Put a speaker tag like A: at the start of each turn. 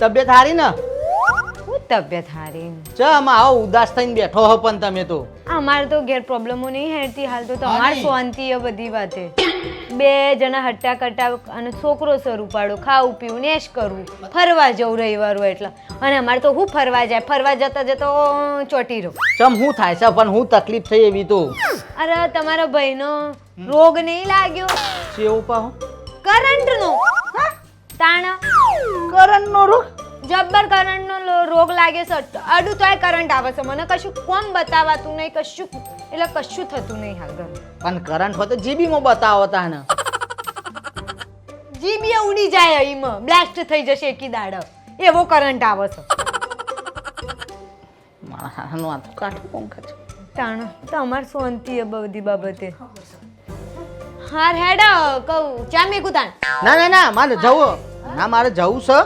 A: તબિયત હારી ને?
B: હું તબિયત હારી
A: ચમ આવો ઉદાસ થઈને બેઠો હો પણ તમે તો.
B: અમારે તો ઘેર પ્રોબ્લેમો નહીં હેરતી હાલ તો તમારે શાંતિ એ બધી વાતે. બે જણા હટ્ટા કટ્ટા અને છોકરો સર ઉપાડો ખાવું પીવું ને એશ કરવું ફરવા જવું રવિવાર હોય એટલે અને અમારે તો હું ફરવા જાય ફરવા જતા જતા ચોટી રહું.
A: ચમ હું થાય છે પણ હું તકલીફ થઈ એવી તો?
B: અરે તમારા ભાઈનો રોગ નહીં લાગ્યો
A: ચેવું પાહો?
B: કરંટનો તાણ
A: કરંટનો રોગ?
B: જબ્બર કરંટનો રોગ લાગે છે અડું તોય કરંટ આવે છે મને કશું કોમ બતાવાતું નહીં કશું એટલે કશું થતું નહીં હાલ ઘર
A: પણ કરંટ હોય તો જીબીમાં બતાવો તાને.
B: જીબી ઉડી જાય એમાં બ્લાસ્ટ થઈ જશે એકી દાડ એવો કરંટ આવે છે
A: માણસનો આ તો કાઠું કોમ કરે છે.
B: તાણ તમારે શાંતિ એ બધી બાબતે હાર હેડ કહું ચા મેકું તાણ
A: ના ના ના મારે જવું છે